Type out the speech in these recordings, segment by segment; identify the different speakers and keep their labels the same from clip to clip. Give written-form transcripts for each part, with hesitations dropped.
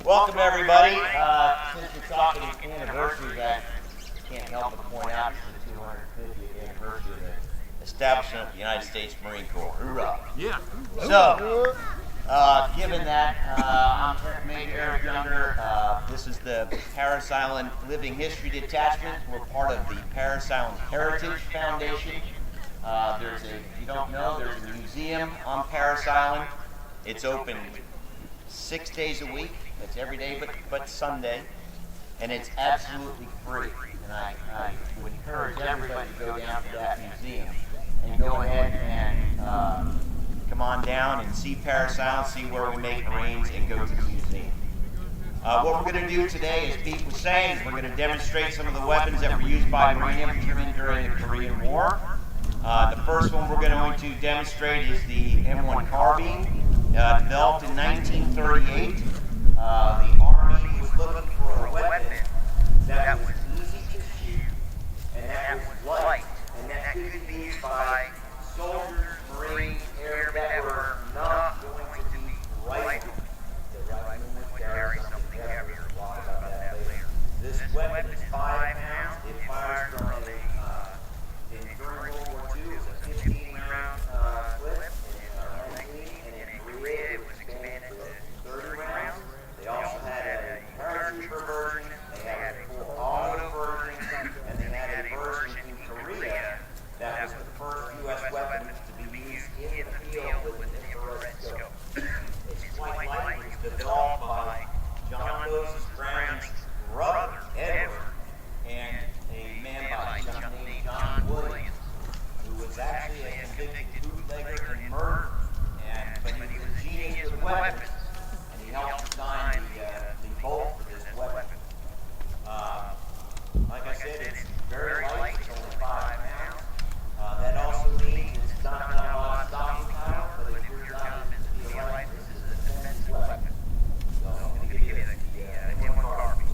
Speaker 1: Welcome everybody. Since we're talking anniversaries, I can't help but point out it's the 250th anniversary of the establishment of the United States Marine Corps. Hoorah!
Speaker 2: Yeah.
Speaker 1: So, given that I'm Major Eric Younger, this is the Parris Island Living History Detachment. We're part of the Parris Island Heritage Foundation. If you don't know, there's a museum on Parris Island. It's open 6 days a week. It's every day but Sunday, and it's absolutely free. And I would encourage everybody to go down to that museum and go ahead and come on down and see Parris Island, see where we make Marines, and go to the museum. What we're going to do today, as Pete was saying, is we're going to demonstrate some of the weapons that were used by Marine infantrymen during the Korean War. The first one we're going to demonstrate is the M1 carbine, developed in 1938. The Army was looking for a weapon that was easy to shoot and that was light and that could be used by soldiers, Marines, air that were not going to be rifled. The rifleman would carry something heavier. We'll talk about that later. This weapon is 5 pounds. It fires from during World War II, it was a 15-round clip and in Korea it was expanded to 30 rounds. They also had a paratrooper version, they had a full auto version, and they had a version in Korea that was the first U.S. weapon to be used in the field with an infrared scope. It's quite light. It was developed by John Moses Brown's brother, Edward, and a man by named John Williams, who was actually a convicted bootlegger and murderer, but he was a genius with weapons, and he helped design the bolt for this weapon. Like I said, it's very light, it's only 5 pounds. That also means it's not got a lot of stocking power, but if your job is to be a light, this is a defensive weapon. So I'm going to give you the M1 carbine.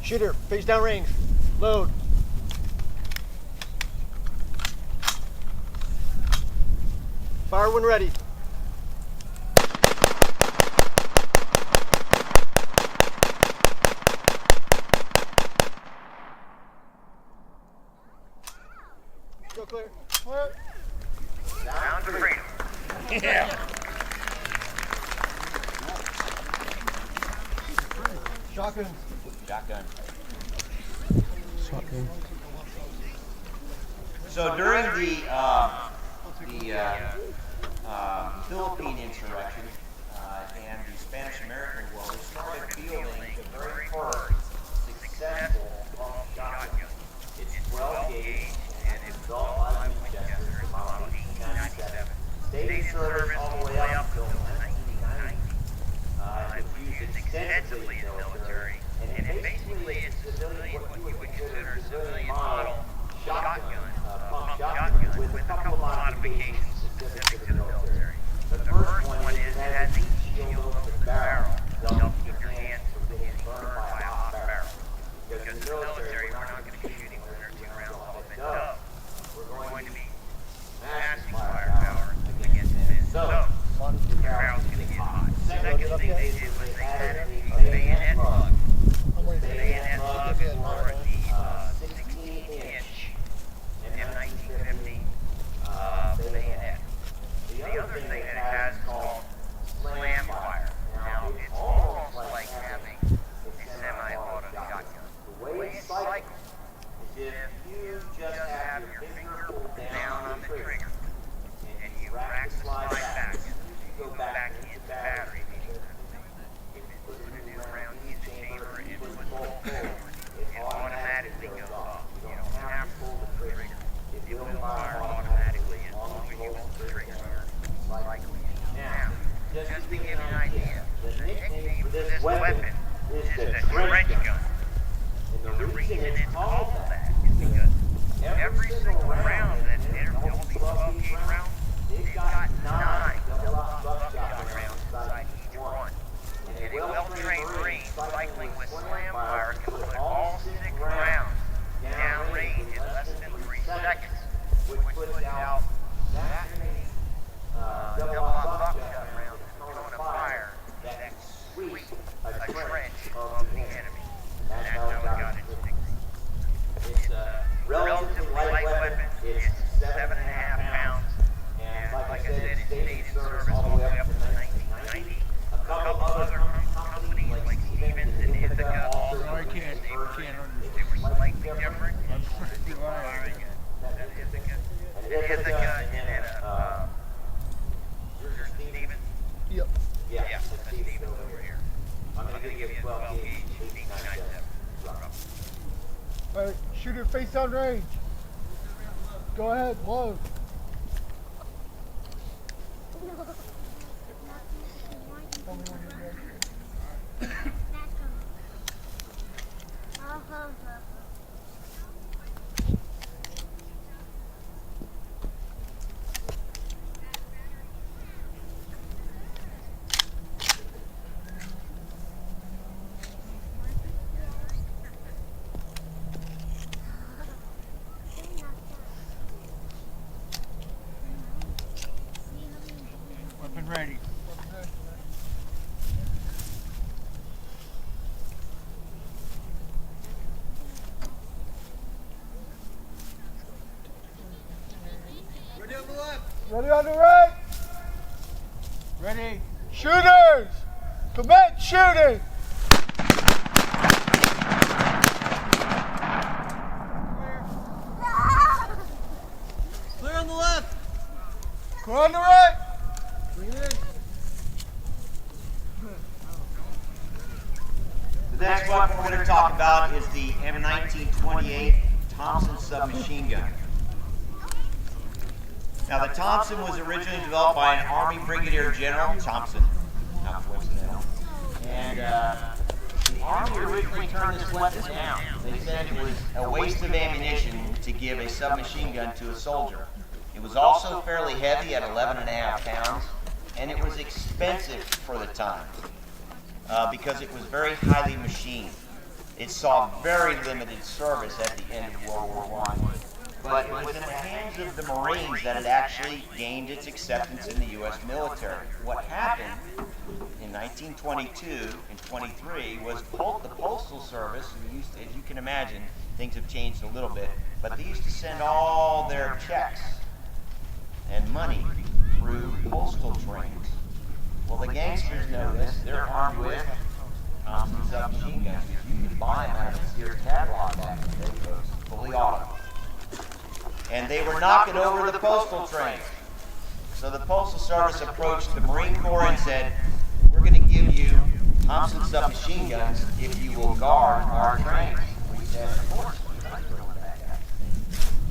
Speaker 3: Shooter, face down range. Load. Fire when ready. Go clear.
Speaker 1: Down to freedom. Yeah.
Speaker 3: Shotgun.
Speaker 1: Shotgun.
Speaker 3: Shotgun.
Speaker 1: So during the Philippine insurrection and the Spanish-American War, we started fielding the very first successful pump shotgun. It's 12 gauge and it's developed by Winchester in about 1897. Stayed in service all the way up until 1990. It was used extensively in the military, and basically it's what you would consider a civilian model shotgun, pump shotgun, with a couple of modifications specific to the military. The first one is it has a shield over the barrel to help keep your hands from being burned by a hot barrel. Because in the military, we're not going to be shooting 1 or 2 rounds off a dove. We're going to be massive firepower against this. So, your barrel's going to get hot. Second thing they did was they added a bayonet lug. The bayonet lug for the 16-inch M1950 bayonet. The other thing that it has is called Flamethrower. Now, it's almost like having a semi-auto shotgun. The way it cycles is if you just have your finger pulled down on the trigger and you rack the slide back, as soon as you go back into the battery, if you put a new round in the chamber and put the bolt full, it automatically goes off. You don't have to pull the trigger. It will fire automatically as long as you hold the trigger. Now, just to give you an idea, the nickname for this weapon is the trench gun. And the reason it's called that is because every single round that all these 12-gauge rounds, they've got 9 double-aught buckshot rounds inside each one. And a well-trained Marine cycling with slam fire can put all 6 rounds down range in less than 3 seconds, which puts out that many double-aught buckshot rounds thrown a fire that can sweep a trench of the enemy. That's how it got its nickname. It's a relatively light weapon. It's 7.5 pounds. And like I said, it stayed in service all the way up to 1990. A couple other companies like Stevens and Ithaca also
Speaker 2: No, I can't understand.
Speaker 1: slightly different.
Speaker 2: I'm firing it.
Speaker 1: And Ithaca and then yours are Stevens?
Speaker 3: Yep.
Speaker 1: Yeah, that's Stevens over here. I'm going to give you a 12 gauge 1897.
Speaker 3: All right, shooter face down range. Go ahead, load. Tell me when you're ready.
Speaker 2: Weapon ready.
Speaker 3: Ready on the left. Ready on the right.
Speaker 2: Ready.
Speaker 3: Shooters, commence shooting. Clear on the left. Clear on the right. Bring it in.
Speaker 1: The next weapon we're going to talk about is the M1928 Thompson submachine gun. Now, the Thompson was originally developed by an Army Brigadier General, Thompson, not coincidental, and the Army originally turned this weapon down. They said it was a waste of ammunition to give a submachine gun to a soldier. It was also fairly heavy at 11.5 pounds, and it was expensive for the time because it was very highly machined. It saw very limited service at the end of World War I. But it was in the hands of the Marines that it actually gained its acceptance in the U.S. military. What happened in 1922 and 23 was the Postal Service, as you can imagine, things have changed a little bit, but they used to send all their checks and money through postal trains. Well, the gangsters know this. They're armed with Thompson submachine guns. You can buy them out of the Sears catalog back in the day, folks, fully auto. And they were knocking over the postal trains. So the Postal Service approached the Marine Corps and said, we're going to give you Thompson submachine guns if you will guard our trains. We said, of course, we're not going to back out.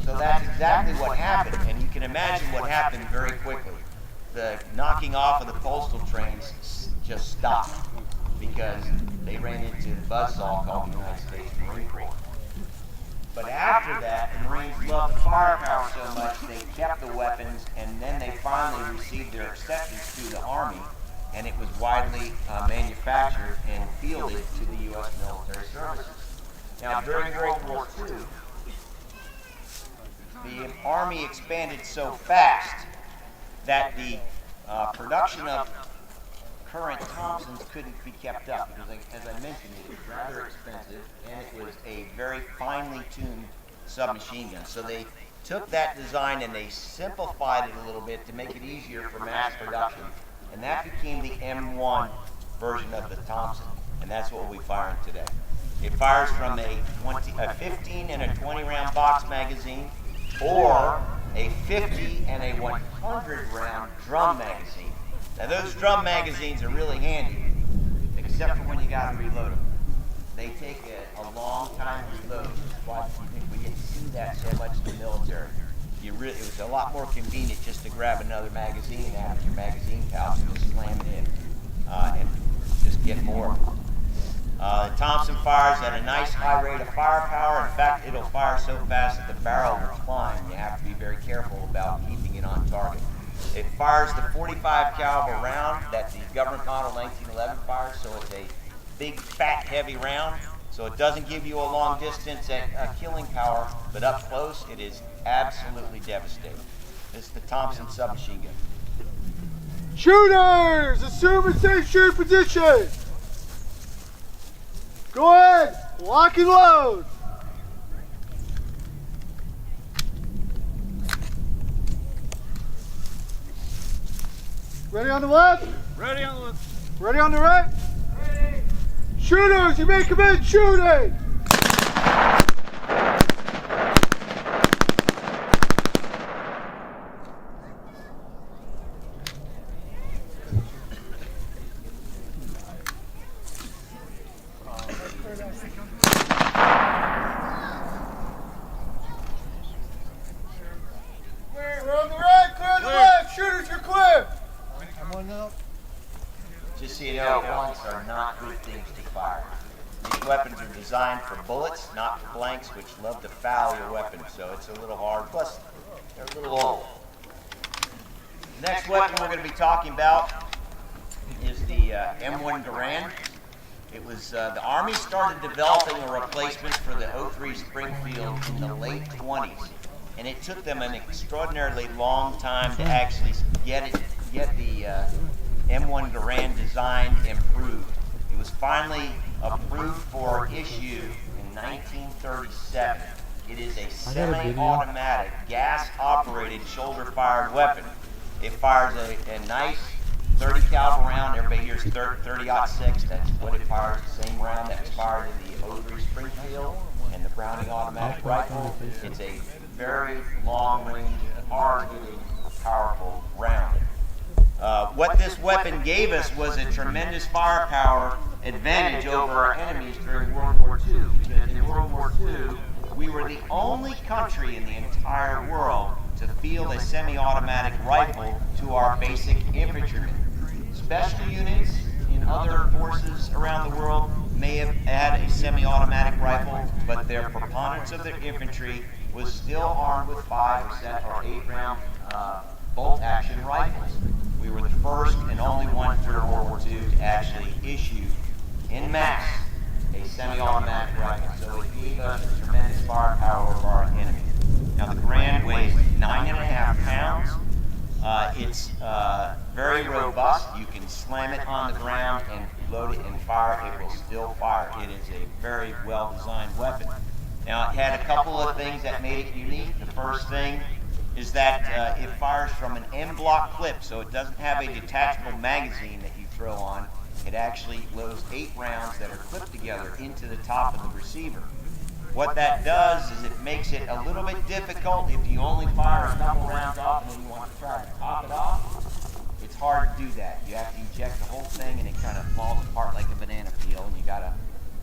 Speaker 1: So that's exactly what happened, and you can imagine what happened very quickly. The knocking off of the postal trains just stopped because they ran into the buzzsaw called the United States Marine Corps. But after that, the Marines loved the firepower so much, they kept the weapons, and then they finally received their acceptance through the Army, and it was widely manufactured and fielded to the U.S. military services. Now, during World War II, the Army expanded so fast that the production of current Thompsons couldn't be kept up because, as I mentioned, it was rather expensive and it was a very finely tuned submachine gun. So they took that design and they simplified it a little bit to make it easier for mass production, and that became the M1 version of the Thompson, and that's what we're firing today. It fires from a 15 and a 20 round box magazine, or a 50 and a 100 round drum magazine. Now those drum magazines are really handy, except for when you got to reload them. They take a long time to reload, which is why you think we didn't see that so much in the military. It was a lot more convenient just to grab another magazine out of your magazine pouch and just slam it in and just get more. The Thompson fires at a nice high rate of firepower. In fact, it'll fire so fast that the barrel will climb. You have to be very careful about keeping it on target. It fires the 45 caliber round that the government model 1911 fires, so it's a big, fat, heavy round. So it doesn't give you a long distance at killing power, but up close, it is absolutely devastating. This is the Thompson submachine gun.
Speaker 3: Shooters, assume a safe shooting position. Go ahead. Lock and load. Ready on the left?
Speaker 2: Ready on the left.
Speaker 3: Ready on the right?
Speaker 2: Ready.
Speaker 3: Shooters, you may commence shooting. We're on the right, clear on the left. Shooters, you're clear. I'm on now.
Speaker 1: Just so you know, bullets are not good things to fire. These weapons are designed for bullets, not for blanks, which love to foul your weapon, so it's a little hard. Plus, they're a little old. The next weapon we're going to be talking about is the M1 Garand. It was the Army started developing a replacement for the 03 Springfield in the late 20s, and it took them an extraordinarily long time to actually get the M1 Garand designed and approved. It was finally approved for issue in 1937. It is a semi-automatic, gas-operated, shoulder-fired weapon. It fires a nice 30 caliber round. Everybody hears 30-06. That's what it fires. The same round that was fired in the 03 Springfield and the Browning automatic rifle. It's a very long-range, hard-hitting, powerful round. What this weapon gave us was a tremendous firepower advantage over our enemies during World War II. Because in World War II, we were the only country in the entire world to field a semi-automatic rifle to our basic infantrymen. Special units in other forces around the world may have had a semi-automatic rifle, but their preponderance of their infantry was still armed with 5 or 8 round bolt-action rifles. We were the first and only one during World War II to actually issue, en masse, a semi-automatic rifle. So it gave us a tremendous firepower over our enemy. Now the Garand weighs 9.5 pounds. It's very robust. You can slam it on the ground and load it and fire. It will still fire. It is a very well-designed weapon. Now it had a couple of things that made it unique. The first thing is that it fires from an M-block clip, so it doesn't have a detachable magazine that you throw on. It actually loads 8 rounds that are clipped together into the top of the receiver. What that does is it makes it a little bit difficult if you only fire a couple rounds off and then you want to try to top it off. It's hard to do that. You have to eject the whole thing and it kind of falls apart like a banana peel and you got to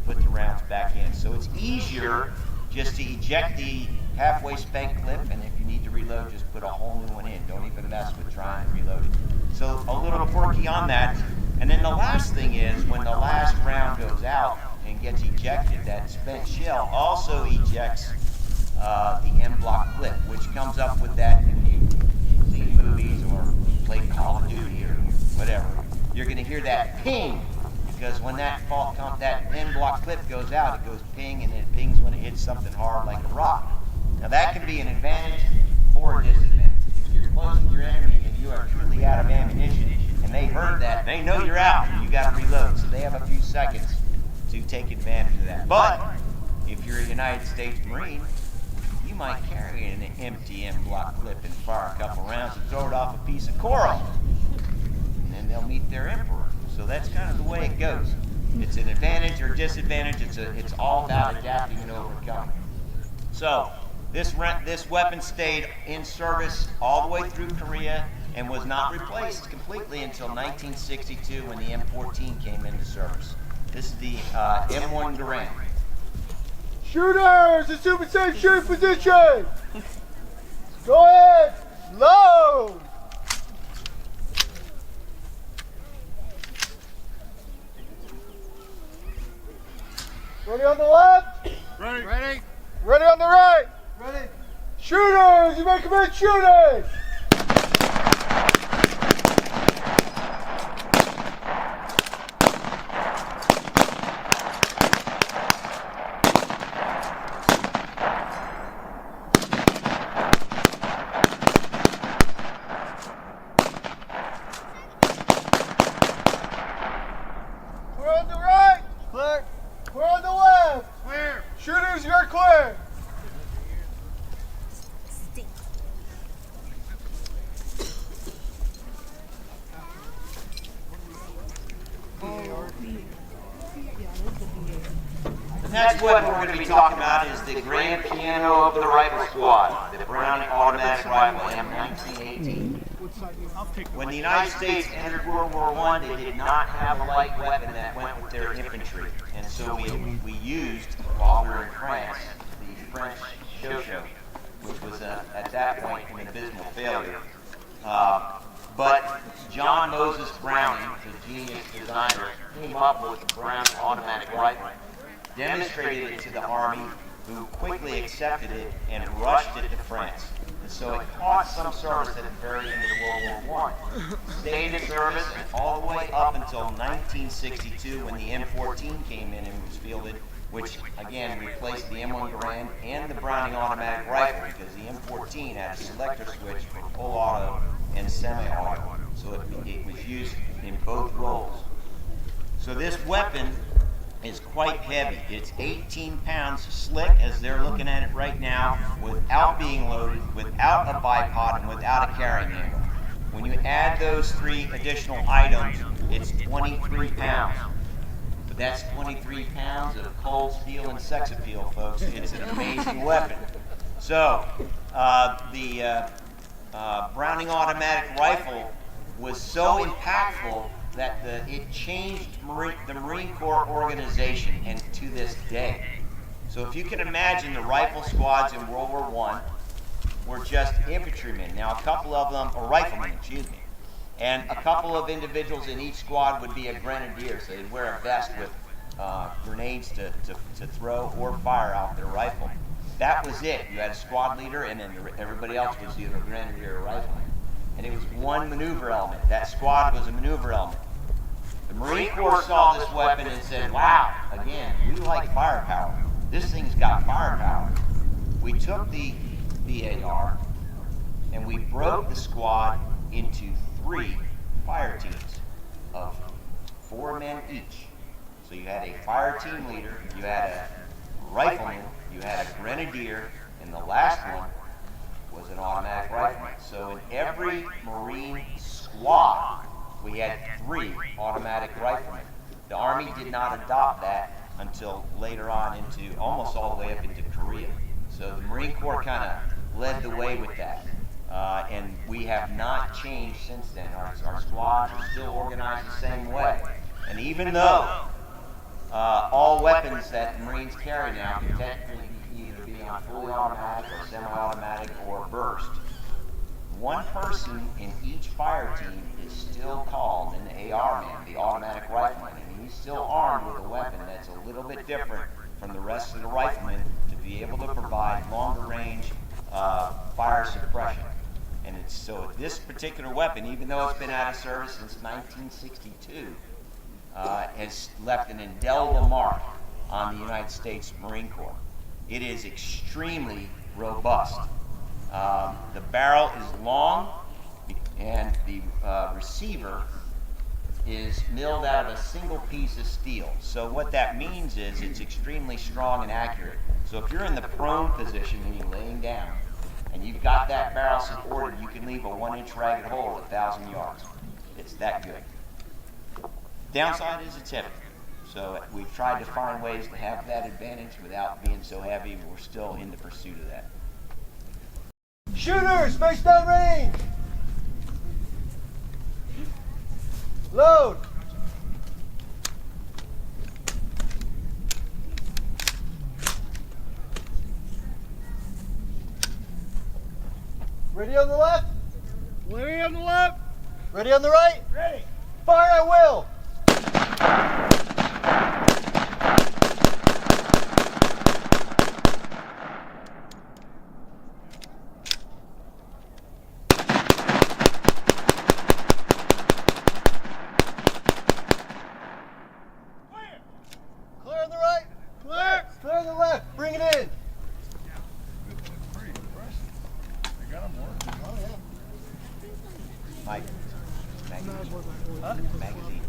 Speaker 1: put the rounds back in. So it's easier just to eject the halfway spent clip, and if you need to reload, just put a whole new one in. Don't even mess with trying to reload it. So a little quirky on that. And then the last thing is, when the last round goes out and gets ejected, that spent shell also ejects the M-block clip, which comes up with that if you've seen movies or played Call of Duty or whatever. You're going to hear that ping, because when that M-block clip goes out, it goes ping, and it pings when it hits something hard like a rock. Now that can be an advantage or a disadvantage. If you're close to your enemy and you are truly out of ammunition, and they heard that, they know you're out and you got to reload. So they have a few seconds to take advantage of that. But if you're a United States Marine, you might carry an empty M-block clip and fire a couple rounds and throw it off a piece of coral, and then they'll meet their emperor. So that's kind of the way it goes. It's an advantage or disadvantage. It's all about adapting and overcoming. So this weapon stayed in service all the way through Korea and was not replaced completely until 1962 when the M14 came into service. This is the M1 Garand.
Speaker 3: Shooters, assume a safe shooting position. Go ahead, load. Ready on the left?
Speaker 2: Ready. Ready.
Speaker 3: Ready on the right? Ready. Shooters, you may commence shooting. We're on the right. Clear. Clear on the left.
Speaker 2: Clear.
Speaker 3: Shooters, you're clear.
Speaker 1: The next weapon we're going to be talking about is the grand piano of the rifle squad, the Browning automatic rifle, M1918. When the United States entered World War I, they did not have a light weapon that went with their infantry. And so we used, while we were in France, the French Shocho, which was at that point an abysmal failure. But John Moses Browning, the genius designer, came up with the Browning automatic rifle, demonstrated it to the Army, who quickly accepted it and rushed it to France. And so it caught some service at the very end of World War I. Stayed in service all the way up until 1962 when the M14 came in and was fielded, which again replaced the M1 Garand and the Browning automatic rifle, because the M14 had a selector switch for full auto and semi-auto. So it was used in both roles. So this weapon is quite heavy. It's 18 pounds slick, as they're looking at it right now, without being loaded, without a bipod, and without a carrying handle. When you add those 3 additional items, it's 23 pounds. But that's 23 pounds of cold steel and sex appeal, folks. It's an amazing weapon. So, the Browning automatic rifle was so impactful that it changed the Marine Corps organization, and to this day. So if you can imagine, the rifle squads in World War I were just infantrymen. Now a couple of them, or riflemen, excuse me, and a couple of individuals in each squad would be a grenadier, so they'd wear a vest with grenades to throw or fire out their rifle. That was it. You had a squad leader, and then everybody else was either a grenadier or a rifleman. And it was one maneuver element. That squad was a maneuver element. The Marine Corps saw this weapon and said, wow, again, we like firepower. This thing's got firepower. We took the AR and we broke the squad into 3 fire teams of 4 men each. So you had a fire team leader, you had a rifleman, you had a grenadier, and the last one was an automatic rifleman. So in every Marine squad, we had 3 automatic riflemen. The Army did not adopt that until later on, into almost all the way up into Korea. So the Marine Corps kind of led the way with that. And we have not changed since then. Our squads are still organized the same way. And even though all weapons that the Marines carry now can technically either be on fully automatic or semi-automatic or burst, one person in each fire team is still called an AR man, the automatic rifleman, and he's still armed with a weapon that's a little bit different from the rest of the riflemen to be able to provide longer range fire suppression. And so this particular weapon, even though it's been out of service since 1962, has left an indelible mark on the United States Marine Corps. It is extremely robust. The barrel is long, and the receiver is milled out of a single piece of steel. So what that means is it's extremely strong and accurate. So if you're in the prone position, meaning laying down, and you've got that barrel supported, you can leave a 1-inch ragged hole at 1,000 yards. It's that good. Downside is it's heavy. So we've tried to find ways to have that advantage without being so heavy. We're still in the pursuit of that.
Speaker 3: Shooters, face down range. Load. Ready on the left?
Speaker 2: Ready on the left.
Speaker 3: Ready on the right?
Speaker 2: Ready.
Speaker 3: Fire at will. Clear on the right.
Speaker 2: Clear.
Speaker 3: Clear on the left. Bring it in.
Speaker 1: Mike, magazine. Magazine.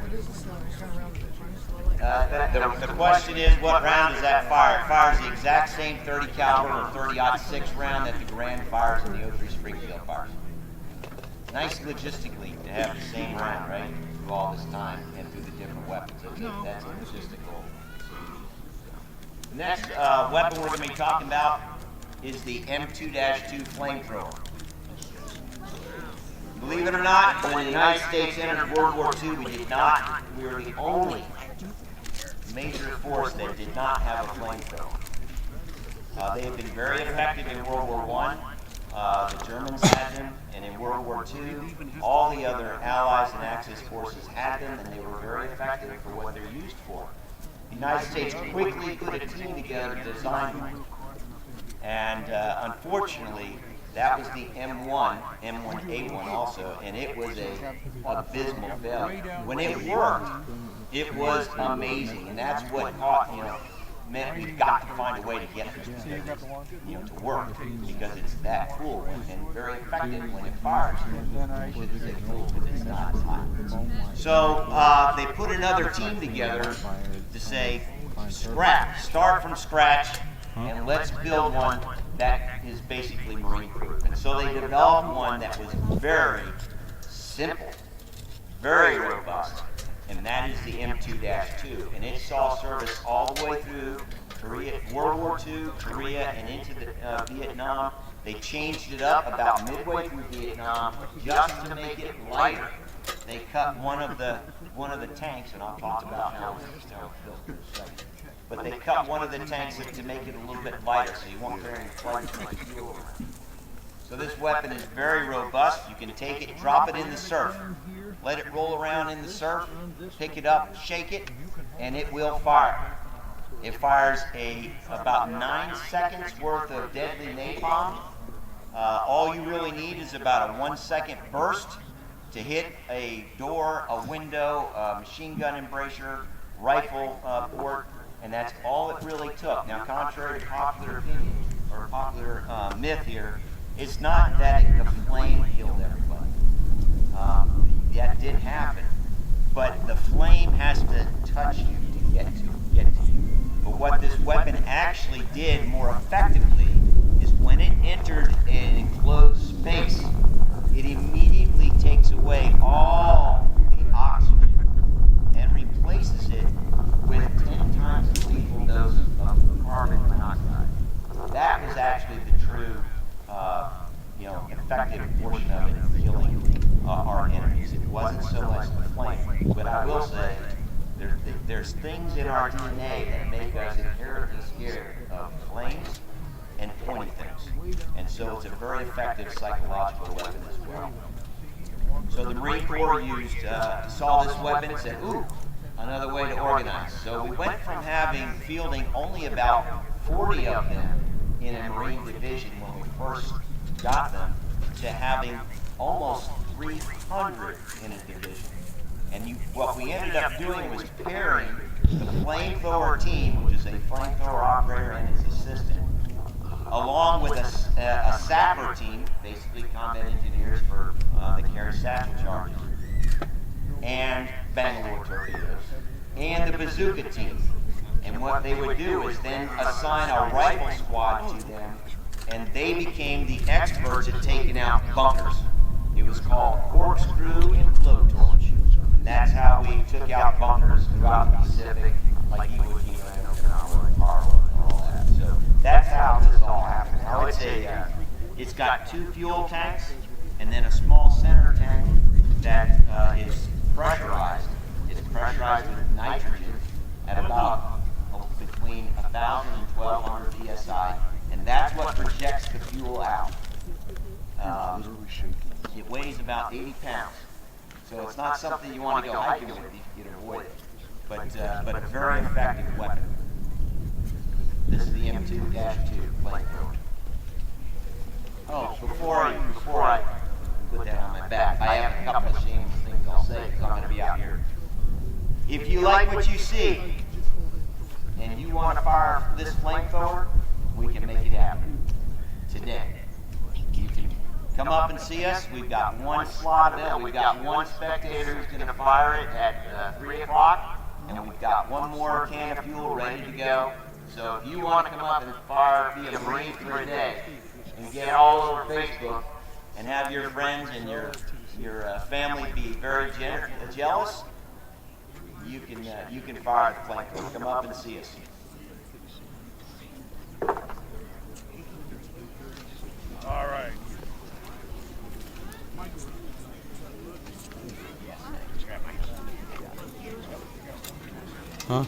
Speaker 4: What is this now?
Speaker 1: The question is, what round does that fire? It fires the exact same 30 caliber or 30-06 round that the Garand fires in the 03 Springfield fires. Nice logistically to have the same round, right? Through all this time and through the different weapons. That's a logistical solution. The next weapon we're going to be talking about is the M2-2 Flamethrower. Believe it or not, when the United States entered World War II, we were the only major force that did not have a flamethrower. They have been very effective in World War I. The Germans had them, and in World War II, all the other Allies and Axis forces had them, and they were very effective for what they're used for. The United States quickly put a team together to design one. And unfortunately, that was the M1A1 also, and it was an abysmal failure. When it worked, it was amazing, and that's what meant we've got to find a way to get this to work, because it's that cool and very effective when it fires. I should say cool, but it's not as hot. So they put another team together to say, start from scratch, and let's build one that is basically marine proof. And so they developed one that was very simple, very robust, and that is the M2-2. And it saw service all the way through Korea, World War II, Korea, and into Vietnam. They changed it up about midway through Vietnam just to make it lighter. They cut one of the tanks, and I'll talk about how it's built in a second. But they cut one of the tanks to make it a little bit lighter, so you won't carry any flight fuel around. So this weapon is very robust. You can take it, drop it in the surf, let it roll around in the surf, pick it up, shake it, and it will fire. It fires about 9 seconds worth of deadly napalm. All you really need is about a 1-second burst to hit a door, a window, a machine gun embrasure, rifle port, and that's all it really took. Now, contrary to popular opinion or popular myth here, it's not that the flame killed everybody. That did happen, but the flame has to touch you to get to you. But what this weapon actually did more effectively is when it entered an enclosed space, it immediately takes away all the oxygen and replaces it with 10 times the lethal dose of carbon monoxide. That was actually the true, effective portion of it in killing our enemies. It wasn't so much the flame, but I will say there's things in our DNA that make us inherently scared of flames and pointy things, and so it's a very effective psychological weapon as well. So the Marine Corps saw this weapon and said, ooh, another way to organize. So we went from fielding only about 40 of them in a Marine division when we first got them, to having almost 300 in a division. And what we ended up doing was pairing the flamethrower team, which is a flamethrower operator and his assistant, along with a sapper team, basically combat engineers that carry satchel charges, and Bangalore torpedoes, and the bazooka team. And what they would do is then assign a rifle squad to them, and they became the experts at taking out bunkers. It was called corkscrew and blowtorch. And that's how we took out bunkers throughout the Pacific, like Iwo Jima and Okinawa and Taro and all that. So that's how this all happened. Now it's got 2 fuel tanks and then a small center tank that is pressurized. It's pressurized with nitrogen at about between 1,000 and 1,200 psi, and that's what projects the fuel out. It weighs about 80 pounds, so it's not something you want to go hiking with if you can avoid it, but a very effective weapon. This is the M2-2 flamethrower. Oh, before I put that on my back, I have a couple of shameless things I'll say because I'm going to be out here. If you like what you see and you want to fire this flamethrower, we can make it happen today. You can come up and see us. We've got one slot available. We've got one spectator who's going to fire it at 3 o'clock. and we've got one more can of fuel ready to go. So if you want to come up and be a Marine for a day and get all over Facebook and have your friends and your family be very jealous, you can fire the flamethrower. Come up and see us.
Speaker 2: All right.
Speaker 3: Huh?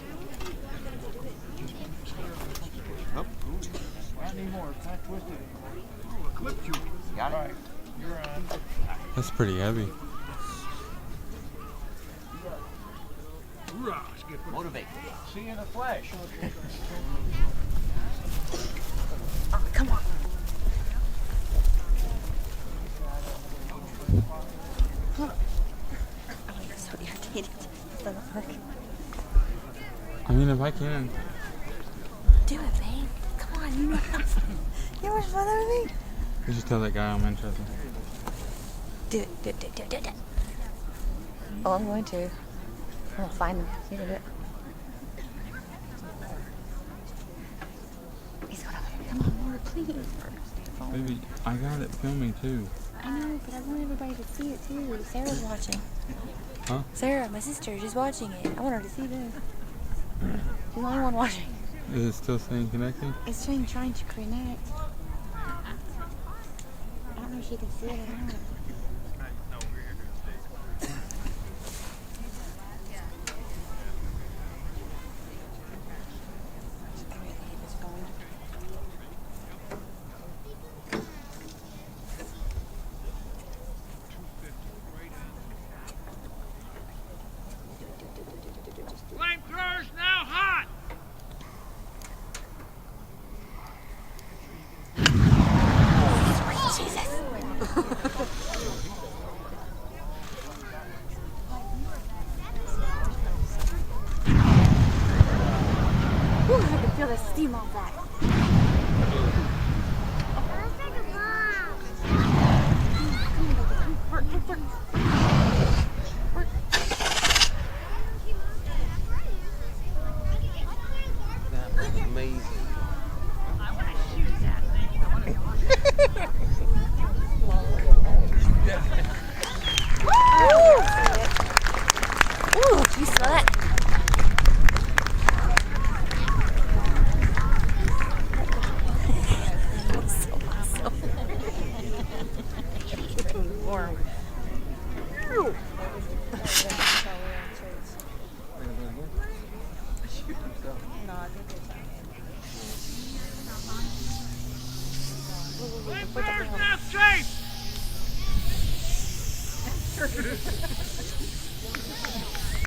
Speaker 2: Not anymore. It's not twisted anymore. Oh, it clipped you.
Speaker 1: Got it?
Speaker 2: All right. You're on.
Speaker 3: That's pretty heavy.
Speaker 2: Hoorah, Skipper.
Speaker 1: Motivate.
Speaker 2: See you in the flash.
Speaker 4: Oh, come on. Oh, you're so irritated. It doesn't work.
Speaker 3: I mean, if I can.
Speaker 4: Do it, babe. Come on, you know. You want to bother me?
Speaker 3: You should tell that guy I'm interested.
Speaker 4: Do it, do it, do it, do it, do it. Oh, I'm going to. I'm going to find him. You do it. He's going over there. Come on, Laura, please.
Speaker 3: Baby, I got it filming too.
Speaker 4: I know, but I want everybody to see it too. Sarah's watching.
Speaker 3: Huh?
Speaker 4: Sarah, my sister, she's watching it. I want her to see this. She's the only one watching.
Speaker 3: Is it still saying connecting?
Speaker 4: It's trying to connect. I don't know if she can see it or not.
Speaker 2: Flamethrower's now hot.
Speaker 4: Whew, I can feel the steam off that.
Speaker 1: Amazing.
Speaker 4: Ooh, can you smell that? So awesome. Warm.
Speaker 2: Flamethrower's now safe.